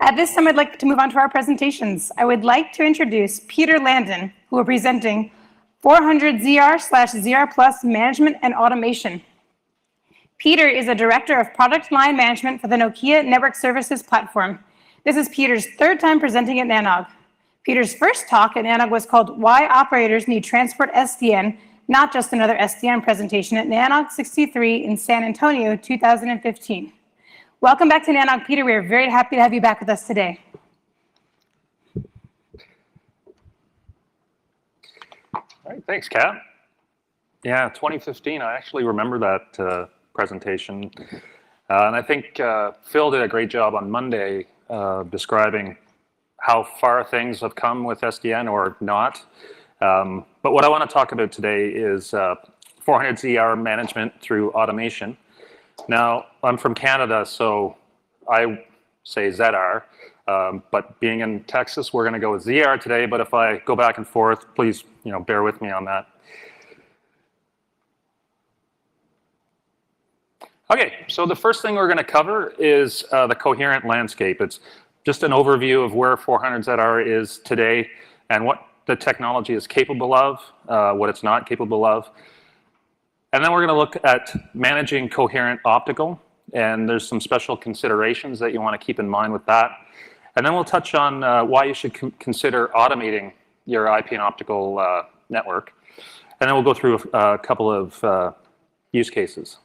At this time, I'd like to move on to our presentations. I would like to introduce Peter Landon, who are presenting 400ZR/ZR Plus Management and Automation. Peter is a Director of Product Line Management for the Nokia Network Services platform. This is Peter's third time presenting at NANOG. Peter's first talk at NANOG was called Why Operators Need Transport SDN, not just another SDN presentation at NANOG 63 in San Antonio, 2015. Welcome back to NANOG, Peter. We are very happy to have you back with us today. All right, thanks, Kat. Yeah, 2015, I actually remember that presentation. And I think Phil did a great job on Monday describing how far things have come with SDN or not. But what I want to talk about today is 400ZR management through automation. Now, I'm from Canada, so I say ZR. But being in Texas, we're going to go with ZR today. But if I go back and forth, please, bear with me on that. Okay, so the first thing we're going to cover is the coherent landscape. It's just an overview of where 400ZR is today and what the technology is capable of, what it's not capable of. And then we're going to look at managing coherent optical, and there's some special considerations that you want to keep in mind with that. And then we'll touch on why you should consider automating your IP and optical network. And then we'll go through a couple of use cases.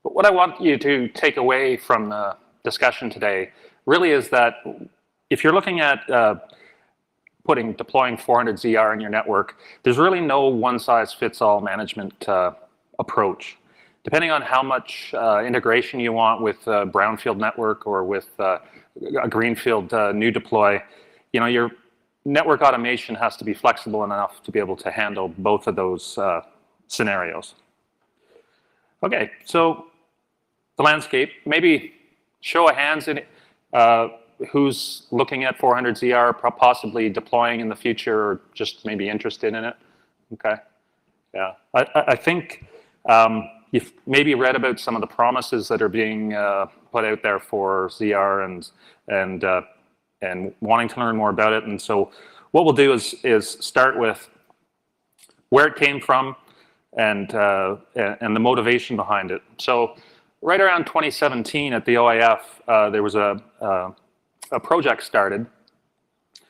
But what I want you to take away from the discussion today really is that if you're looking at deploying 400ZR in your network, there's really no one-size-fits-all management approach. Depending on how much integration you want with a brownfield network or with a greenfield new deploy, your network automation has to be flexible enough to be able to handle both of those scenarios. Okay, so the landscape, maybe show of hands in who's looking at 400ZR, possibly deploying in the future, or just maybe interested in it. Okay, yeah. I think you've maybe read about some of the promises that are being put out there for ZR and wanting to learn more about it. And so what we'll do is start with where it came from and the motivation behind it. So right around 2017 at the OIF, there was a project started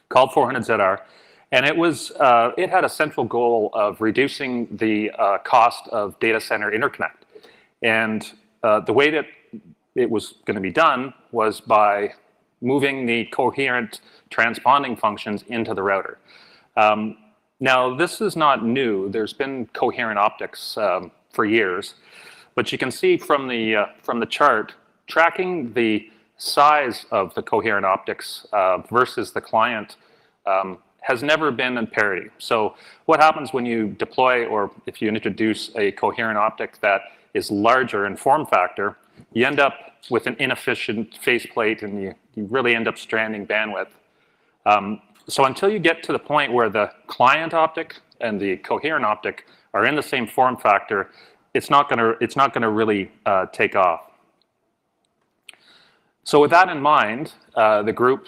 called 400ZR, and it had a central goal of reducing the cost of data center interconnect. And the way that it was going to be done was by moving the coherent transponding functions into the router. Now, this is not new. There's been coherent optics for years. But you can see from the chart, tracking the size of the coherent optics versus the client has never been in parity. So what happens when you deploy, or if you introduce a coherent optic that is larger in form factor, you end up with an inefficient faceplate, and you really end up stranding bandwidth. So until you get to the point where the client optic and the coherent optic are in the same form factor, it's not going to really take off. So with that in mind, the group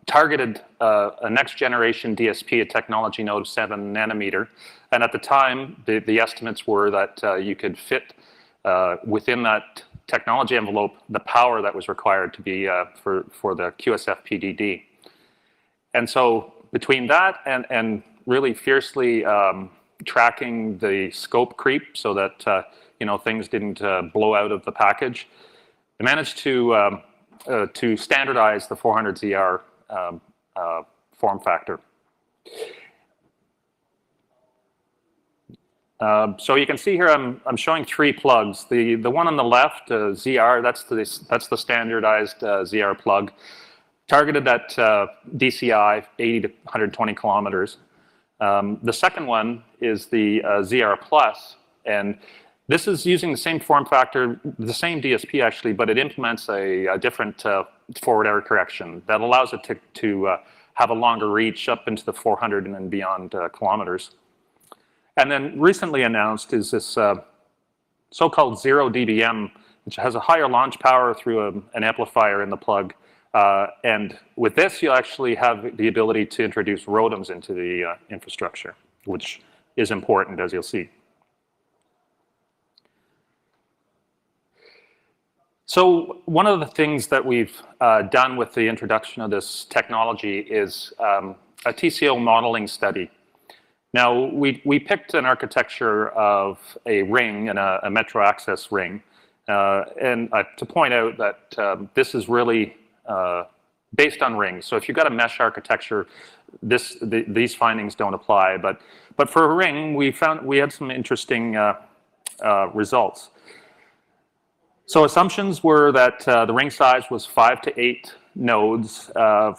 targeted a next generation DSP, a technology node of 7 nanometer. And at the time, the estimates were that you could fit within that technology envelope the power that was required to be for the QSF PDD. And so between that and really fiercely tracking the scope creep so that things didn't blow out of the package, they managed to standardize the 400ZR form factor. So you can see here I'm showing 3 plugs. The one on the left, ZR, that's the standardized ZR plug, targeted at DCI 80 to 120 kilometers. The second one is the ZR Plus, and this is using the same form factor, the same DSP actually, but it implements a different forward error correction that allows it to have a longer reach up into the 400 and beyond kilometers. And then recently announced is this so-called 0 dBm which has a higher launch power through an amplifier in the plug. And with this, you'll actually have the ability to introduce ROADMs into the infrastructure, which is important, as you'll see. So one of the things that we've done with the introduction of this technology is a TCO modeling study. Now, we picked an architecture of a ring and a metro access ring. And to point out that this is really based on rings. So if you've got a mesh architecture, these findings don't apply. But for a ring, we had some interesting results. So assumptions were that the ring size was 5 to 8 nodes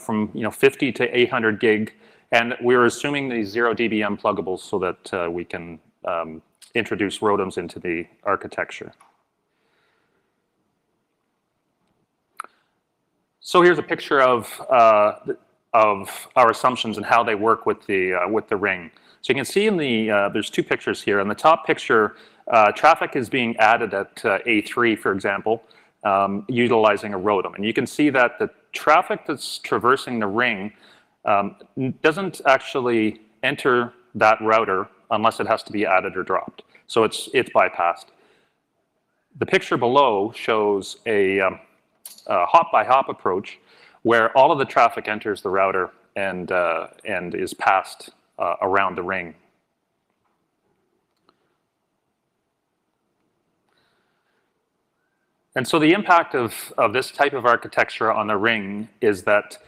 from 50 to 800 gig, and we were assuming these 0 dBm pluggables so that we can introduce ROADMs into the architecture. So here's a picture of our assumptions and how they work with the ring. So you can see in there's two pictures here. In the top picture, traffic is being added at A3, for example, utilizing a ROADM. And you can see that the traffic that's traversing the ring doesn't actually enter that router unless it has to be added or dropped. So it's bypassed. The picture below shows a hop-by-hop approach where all of the traffic enters the router and is passed around the ring. And so the impact of this type of architecture on the ring is that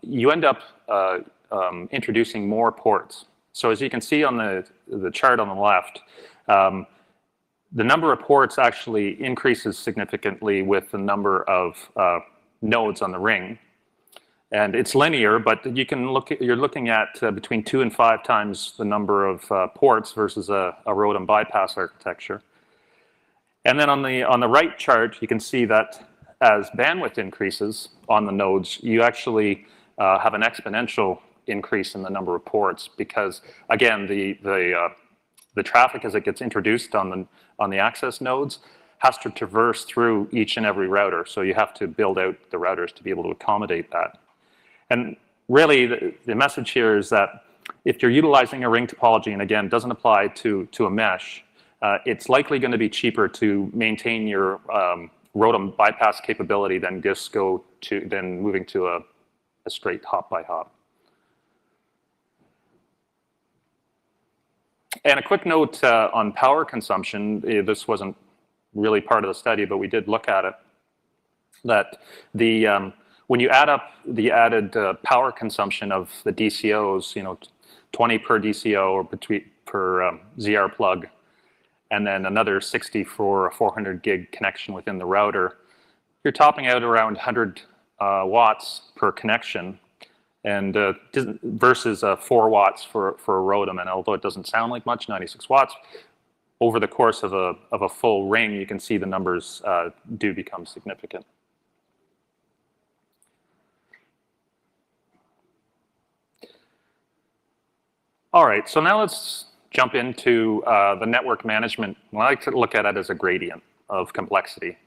you end up introducing more ports. So as you can see on the chart on the left, the number of ports actually increases significantly with the number of nodes on the ring. And it's linear, but you're looking at between 2 and 5 times the number of ports versus a ROADM bypass architecture. And then on the right chart, you can see that as bandwidth increases on the nodes, you actually have an exponential increase in the number of ports because, again, the traffic as it gets introduced on the access nodes has to traverse through each and every router. So you have to build out the routers to be able to accommodate that. And really, the message here is that if you're utilizing a ring topology, and again, doesn't apply to a mesh, it's likely going to be cheaper to maintain your ROADM bypass capability than moving to a straight hop-by-hop. And a quick note on power consumption. This wasn't really part of the study, but we did look at it. That when you add up the added power consumption of the DCOs, 20 per DCO or per ZR plug, and then another 60 for a 400 gig connection within the router, you're topping out around 100 watts per connection, and versus 4 watts for a ROADM. And although it doesn't sound like much, 96 watts, over the course of a full ring, you can see the numbers do become significant. All right, so now let's jump into the network management. I like to look at it as a gradient of complexity.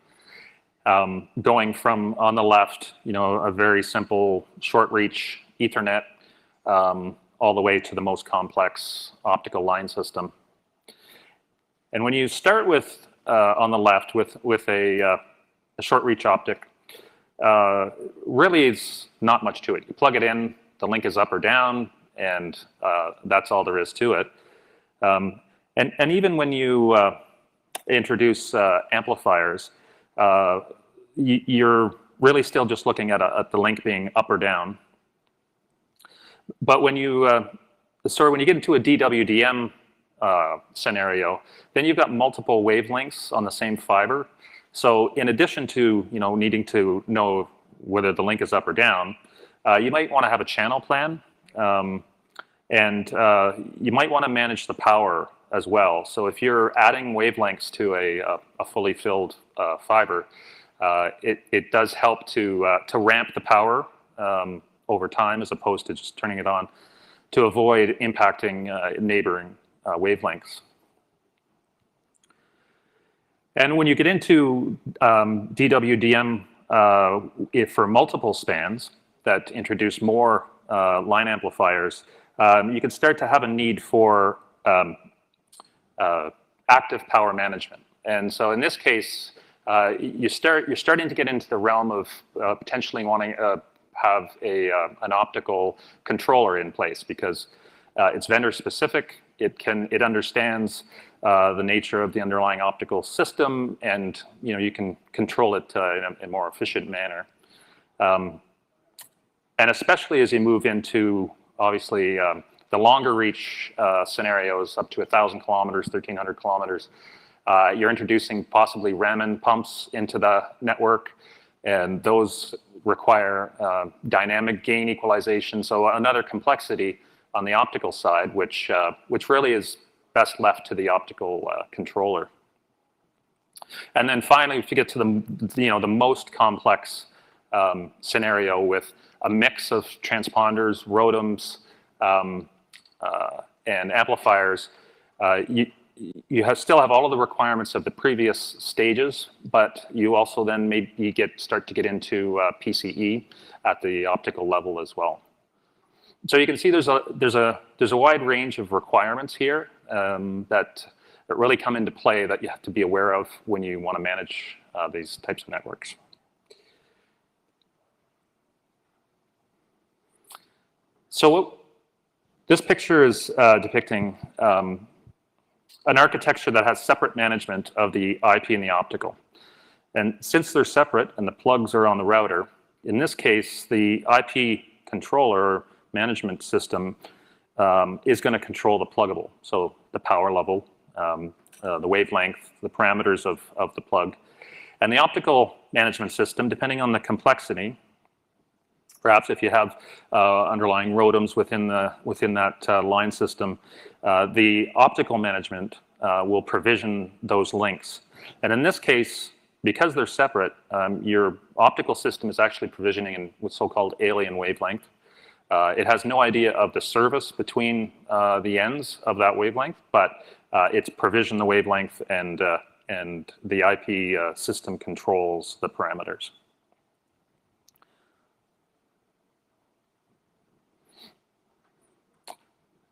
Going from, on the left, a very simple short reach Ethernet all the way to the most complex optical line system. And when you start with, on the left, with a short reach optic, really it's not much to it. You plug it in, the link is up or down, and that's all there is to it. And even when you introduce amplifiers, you're really still just looking at the link being up or down. But when you get into a DWDM scenario, then you've got multiple wavelengths on the same fiber. So in addition to needing to know whether the link is up or down, you might want to have a channel plan. And you might want to manage the power as well. So if you're adding wavelengths to a fully filled fiber, it does help to ramp the power over time as opposed to just turning it on to avoid impacting neighboring wavelengths. And when you get into DWDM for multiple spans that introduce more line amplifiers, you can start to have a need for active power management. And so in this case, you're starting to get into the realm of potentially wanting to have an optical controller in place, because it's vendor specific. It understands the nature of the underlying optical system, and you can control it in a more efficient manner. And especially as you move into, obviously, the longer reach scenarios up to 1,000 kilometers, 1,300 kilometers, you're introducing possibly Raman pumps into the network, and those require dynamic gain equalization. So another complexity on the optical side, which really is best left to the optical controller. And then finally, if you get to the most complex scenario with a mix of transponders, ROADMs, and amplifiers, you still have all of the requirements of the previous stages, but you also then maybe start to get into PCE at the optical level as well. So you can see there's a wide range of requirements here that really come into play that you have to be aware of when you want to manage these types of networks. So this picture is depicting an architecture that has separate management of the IP and the optical. And since they're separate and the plugs are on the router, in this case, the IP controller management system is going to control the pluggable. So the power level, the wavelength, the parameters of the plug. And the optical management system, depending on the complexity, perhaps if you have underlying ROADMs within that line system, the optical management will provision those links. And in this case, because they're separate, your optical system is actually provisioning in what's so-called alien wavelength. It has no idea of the service between the ends of that wavelength, but it's provisioned the wavelength, and the IP system controls the parameters.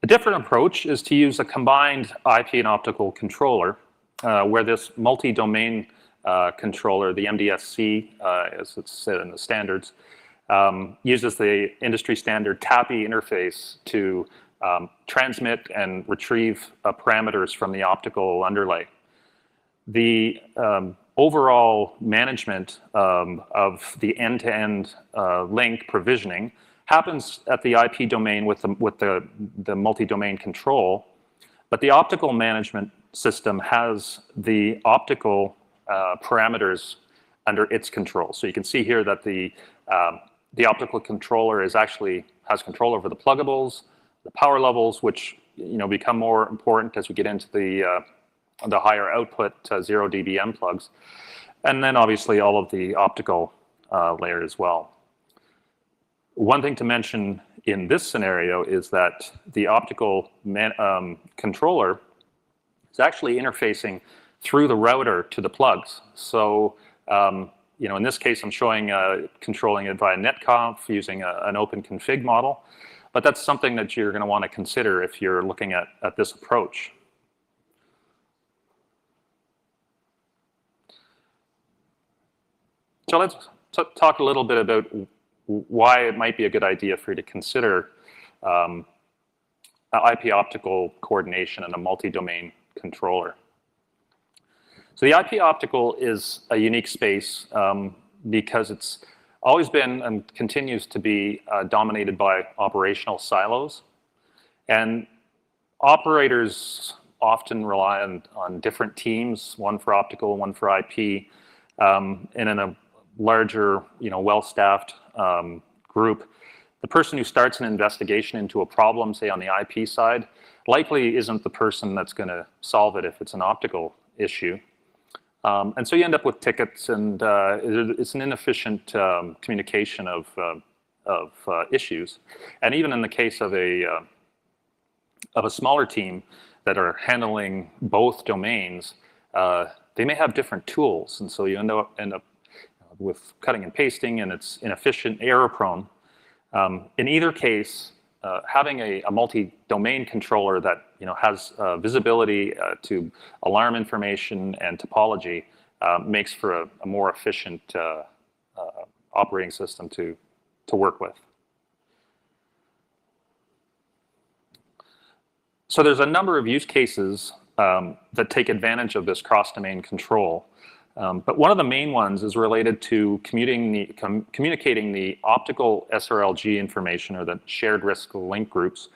A different approach is to use a combined IP and optical controller, where this multi-domain controller, the MDSC, as it's said in the standards, uses the industry standard TAPI interface to transmit and retrieve parameters from the optical underlay. The overall management of the end-to-end link provisioning happens at the IP domain with the multi-domain control, but the optical management system has the optical parameters under its control. So you can see here that the optical controller has control over the pluggables, the power levels, which become more important as we get into the higher output 0 dBm plugs, and then obviously all of the optical layer as well. One thing to mention in this scenario is that the optical controller is actually interfacing through the router to the plugs. So in this case, I'm showing controlling it via netconf using an open config model, but that's something that you're going to want to consider if you're looking at this approach. So let's talk a little bit about why it might be a good idea for you to consider IP optical coordination and a multi-domain controller. So the IP optical is a unique space because it's always been and continues to be dominated by operational silos. And operators often rely on different teams, one for optical, one for IP, and in a larger, well-staffed group, the person who starts an investigation into a problem, say on the IP side, likely isn't the person that's going to solve it if it's an optical issue. And so you end up with tickets, and it's an inefficient communication of issues. And even in the case of a smaller team that are handling both domains, they may have different tools, and so you end up with cutting and pasting, and it's inefficient, error-prone. In either case, having a multi-domain controller that has visibility to alarm information and topology makes for a more efficient operating system to work with. So there's a number of use cases that take advantage of this cross-domain control. But one of the main ones is related to communicating the optical SRLG information, or the shared risk link groups,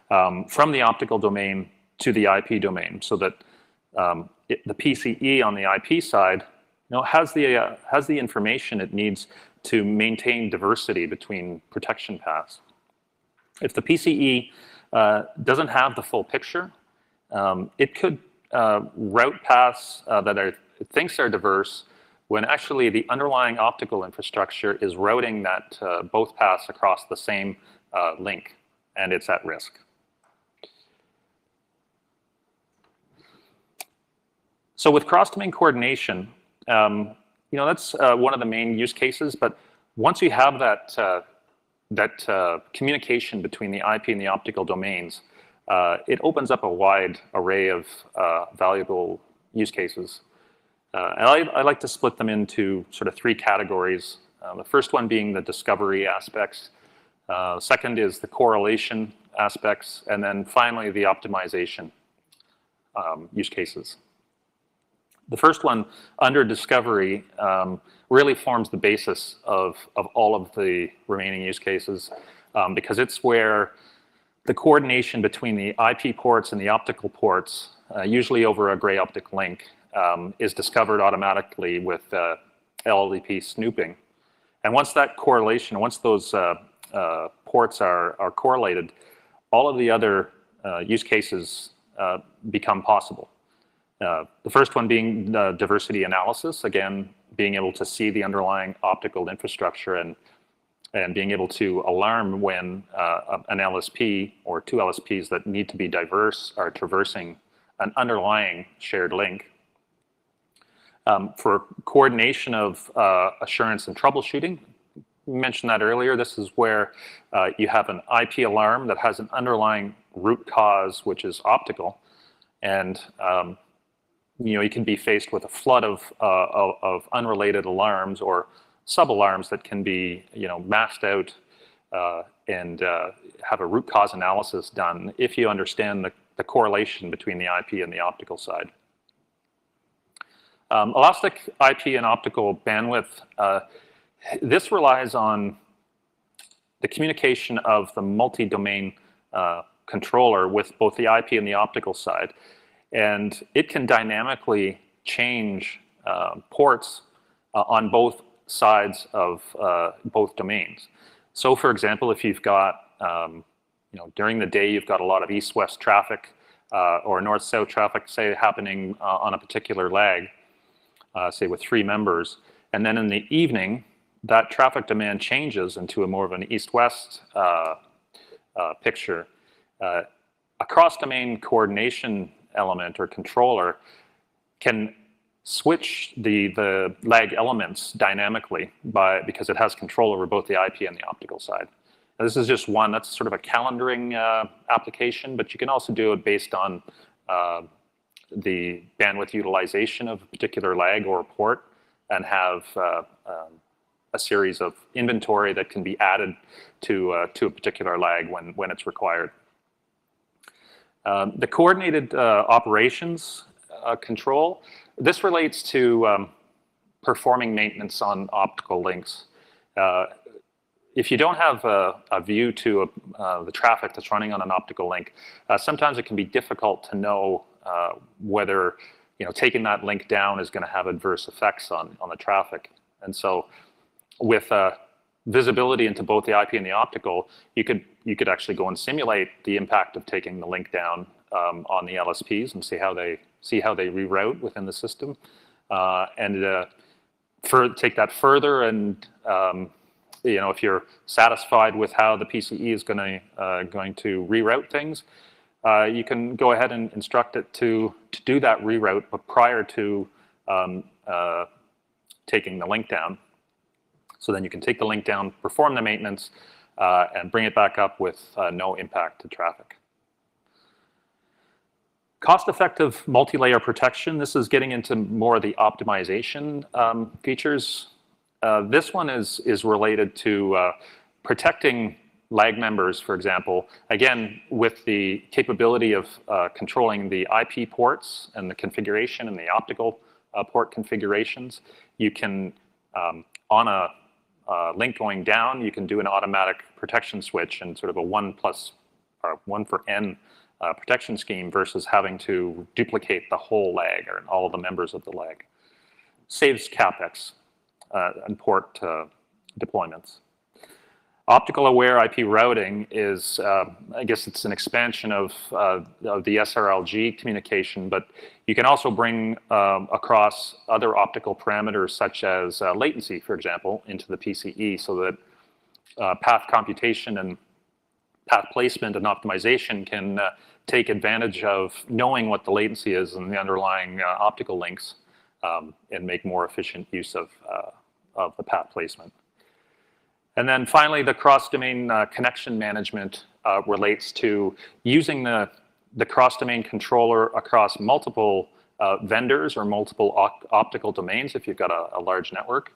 from the optical domain to the IP domain, so that the PCE on the IP side has the information it needs to maintain diversity between protection paths. If the PCE doesn't have the full picture, it could route paths that it thinks are diverse when actually the underlying optical infrastructure is routing that both paths across the same link, and it's at risk. So with cross-domain coordination, that's one of the main use cases. But once you have that communication between the IP and the optical domains, it opens up a wide array of valuable use cases. And I like to split them into sort of three categories. The first one being the discovery aspects. Second is the correlation aspects. And then finally, the optimization use cases. The first one, under discovery, really forms the basis of all of the remaining use cases, because it's where the coordination between the IP ports and the optical ports, usually over a gray optic link, is discovered automatically with LLDP snooping. And once that correlation, once those ports are correlated, all of the other use cases become possible. The first one being diversity analysis, again, being able to see the underlying optical infrastructure and being able to alarm when an LSP or two LSPs that need to be diverse are traversing an underlying shared link. For coordination of assurance and troubleshooting, we mentioned that earlier. This is where you have an IP alarm that has an underlying root cause, which is optical, and you can be faced with a flood of unrelated alarms or sub-alarms that can be masked out and have a root cause analysis done if you understand the correlation between the IP and the optical side. Elastic IP and optical bandwidth, this relies on the communication of the multi-domain controller with both the IP and the optical side. And it can dynamically change ports on both sides of both domains. So for example, if you've got, during the day, you've got a lot of east-west traffic or north-south traffic, say, happening on a particular lag, say with 3 members. And then in the evening, that traffic demand changes into a more of an east-west picture. A cross-domain coordination element or controller can switch the lag elements dynamically because it has control over both the IP and the optical side. Now, this is just one. That's sort of a calendaring application, but you can also do it based on the bandwidth utilization of a particular lag or port, and have a series of inventory that can be added to a particular lag when it's required. The coordinated operations control, this relates to performing maintenance on optical links. If you don't have a view to the traffic that's running on an optical link, sometimes it can be difficult to know whether taking that link down is going to have adverse effects on the traffic. And so with visibility into both the IP and the optical, you could actually go and simulate the impact of taking the link down on the LSPs and see how they reroute within the system, and take that further. And if you're satisfied with how the PCE is going to reroute things, you can go ahead and instruct it to do that reroute, but prior to taking the link down. So then you can take the link down, perform the maintenance, and bring it back up with no impact to traffic. Cost-effective multi-layer protection. This is getting into more of the optimization features. This one is related to protecting lag members, for example. Again, with the capability of controlling the IP ports and the configuration and the optical port configurations, you can, on a link going down, you can do an automatic protection switch and sort of a 1 for n protection scheme versus having to duplicate the whole lag or all of the members of the lag. Saves CapEx and port deployments. Optical aware IP routing is, I guess it's an expansion of the SRLG communication, but you can also bring across other optical parameters such as latency, for example, into the PCE so that path computation and path placement and optimization can take advantage of knowing what the latency is in the underlying optical links and make more efficient use of the path placement. And then finally, the cross-domain connection management relates to using the cross-domain controller across multiple vendors or multiple optical domains if you've got a large network,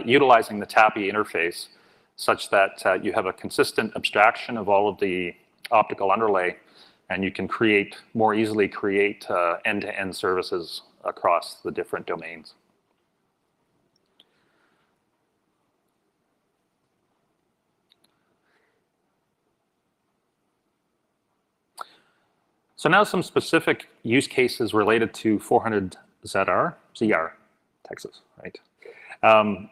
utilizing the TAPI interface such that you have a consistent abstraction of all of the optical underlay, and you can more easily create end-to-end services across the different domains. So now some specific use cases related to 400ZR, Texas, right?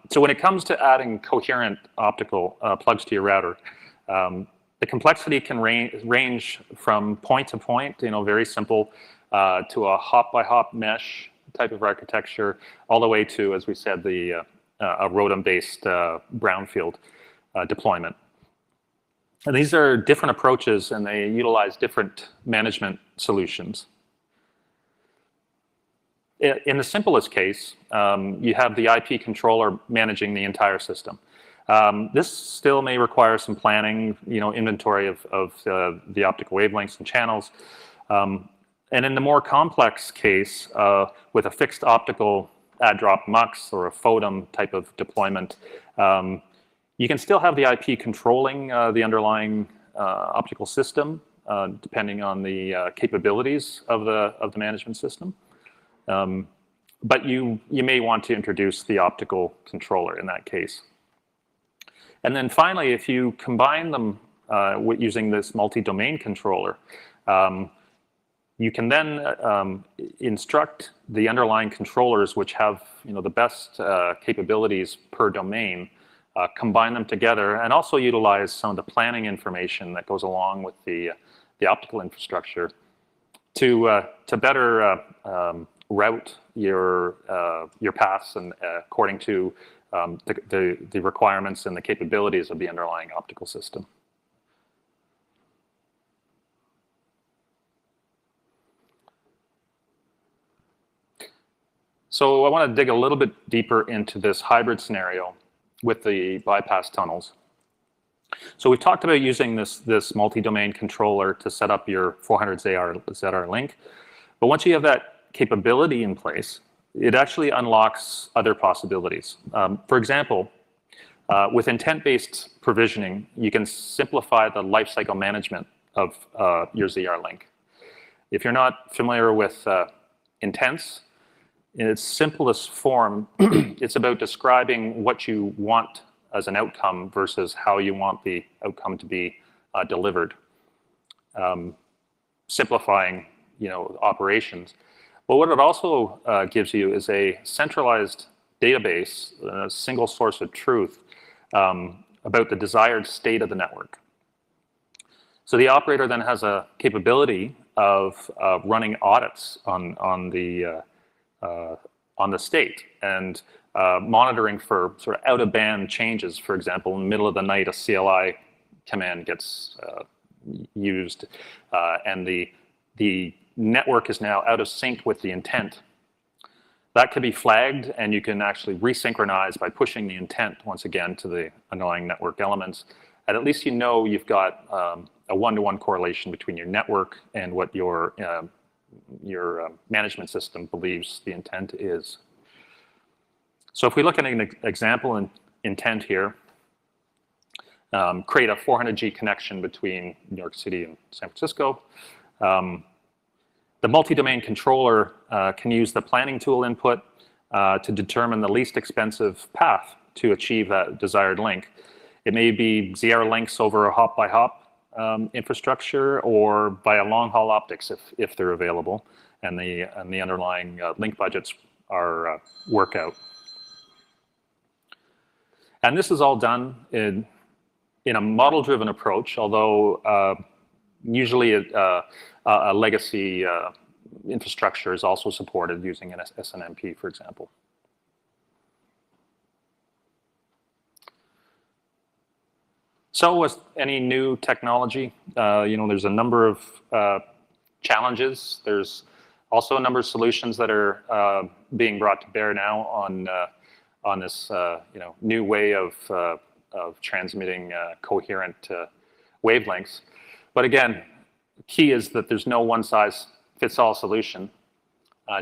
So when it comes to adding coherent optical plugs to your router, the complexity can range from point to point, very simple, to a hop-by-hop mesh type of architecture, all the way to, as we said, a ROADM-based brownfield deployment. And these are different approaches, and they utilize different management solutions. In the simplest case, you have the IP controller managing the entire system. This still may require some planning, inventory of the optical wavelengths and channels. And in the more complex case, with a fixed optical add-drop mux or a FODEM type of deployment, you can still have the IP controlling the underlying optical system, depending on the capabilities of the management system. But you may want to introduce the optical controller in that case. And then finally, if you combine them using this multi-domain controller, you can then instruct the underlying controllers, which have the best capabilities per domain, combine them together, and also utilize some of the planning information that goes along with the optical infrastructure to better route your paths and according to the requirements and the capabilities of the underlying optical system. So I want to dig a little bit deeper into this hybrid scenario with the bypass tunnels. So we've talked about using this multi-domain controller to set up your 400ZR link. But once you have that capability in place, it actually unlocks other possibilities. For example, with intent-based provisioning, you can simplify the lifecycle management of your ZR link. If you're not familiar with intents, in its simplest form, it's about describing what you want as an outcome versus how you want the outcome to be delivered. Simplifying, operations. But what it also gives you is a centralized database, a single source of truth about the desired state of the network. So the operator then has a capability of running audits on the state and monitoring for sort of out-of-band changes. For example, in the middle of the night, a CLI command gets used, and the network is now out of sync with the intent. That could be flagged, and you can actually resynchronize by pushing the intent once again to the underlying network elements. And at least you know you've got a one-to-one correlation between your network and what your management system believes the intent is. So if we look at an example in intent here, create a 400G connection between New York City and San Francisco. The multi-domain controller can use the planning tool input to determine the least expensive path to achieve that desired link. It may be ZR links over a hop-by-hop infrastructure, or via long-haul optics if they're available, and the underlying link budgets are work out. And this is all done in a model-driven approach, although usually a legacy infrastructure is also supported using an SNMP, for example. So with any new technology, there's a number of challenges. There's also a number of solutions that are being brought to bear now on this new way of transmitting coherent wavelengths. But again, the key is that there's no one-size-fits-all solution.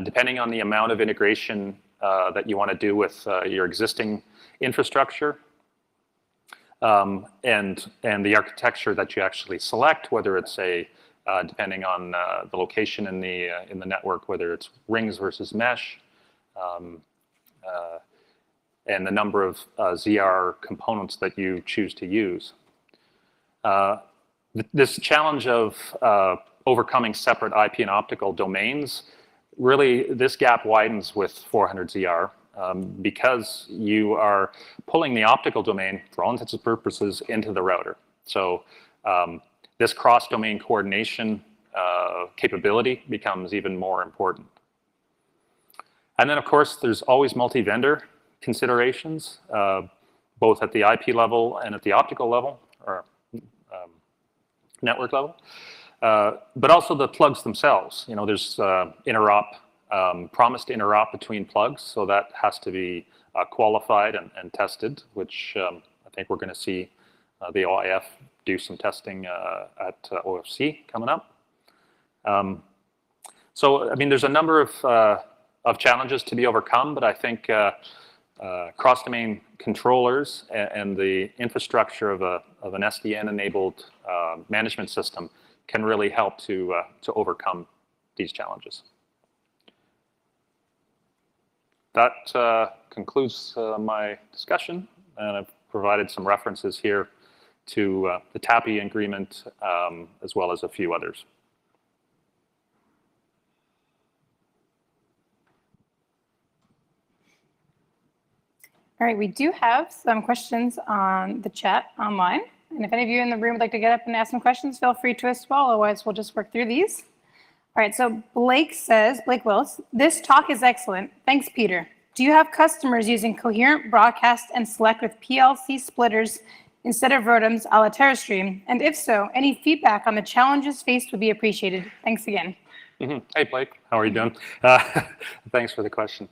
Depending on the amount of integration that you want to do with your existing infrastructure and the architecture that you actually select, whether it's depending on the location in the network, whether it's rings versus mesh, and the number of ZR components that you choose to use. This challenge of overcoming separate IP and optical domains, really this gap widens with 400ZR because you are pulling the optical domain, for all intents and purposes, into the router. So this cross-domain coordination capability becomes even more important. And then, of course, there's always multi-vendor considerations, both at the IP level and at the optical level, or network level, but also the plugs themselves. There's promised interop between plugs, so that has to be qualified and tested, which I think we're going to see the OIF do some testing at OFC coming up. So, there's a number of challenges to be overcome, but I think cross-domain controllers and the infrastructure of an SDN-enabled management system can really help to overcome these challenges. That concludes my discussion, and I've provided some references here to the TAPI agreement, as well as a few others. All right, we do have some questions on the chat online. And if any of you in the room would like to get up and ask some questions, feel free to as well. Otherwise, we'll just work through these. All right, so Blake Wills, this talk is excellent. Thanks, Peter. Do you have customers using coherent broadcast and select with PLC splitters instead of ROADMs a la TerraStream? And if so, any feedback on the challenges faced would be appreciated. Thanks again. Mm-hmm. Hey, Blake, how are you doing? Thanks for the question.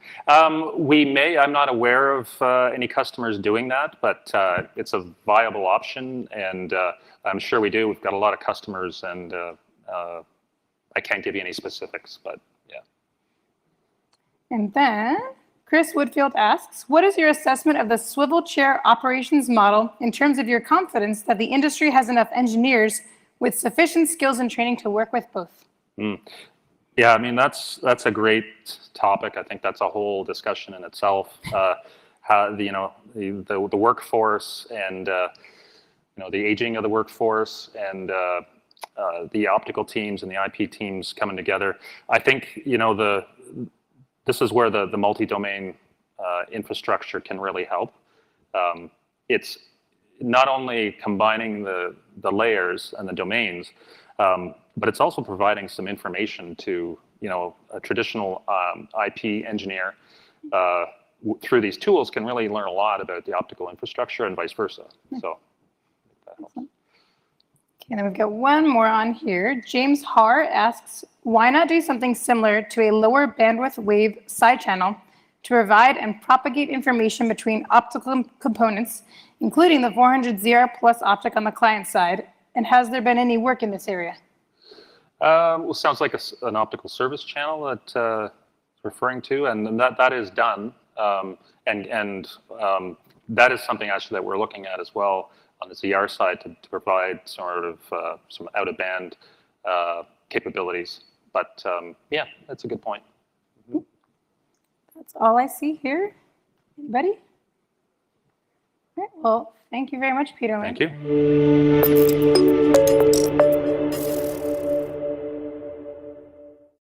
We may, I'm not aware of any customers doing that, but it's a viable option, and I'm sure we do. We've got a lot of customers, and I can't give you any specifics, but yeah. And then Chris Woodfield asks, what is your assessment of the swivel chair operations model in terms of your confidence that the industry has enough engineers with sufficient skills and training to work with both? Yeah, that's a great topic. I think that's a whole discussion in itself. How the workforce and the aging of the workforce and the optical teams and the IP teams coming together. I think this is where the multi-domain infrastructure can really help. It's not only combining the layers and the domains, but it's also providing some information to a traditional IP engineer through these tools can really learn a lot about the optical infrastructure and vice versa. So that helps. Okay, and then we've got one more on here. James Haar asks, why not do something similar to a lower bandwidth wave side channel to provide and propagate information between optical components, including the 400ZR Plus optic on the client side? And has there been any work in this area? Well, sounds like an optical service channel that it's referring to, and that is done. That is something actually that we're looking at as well on the ZR side to provide sort of some out-of-band capabilities. But yeah, that's a good point. That's all I see here. Anybody? All right, well, thank you very much, Peter. Thank you.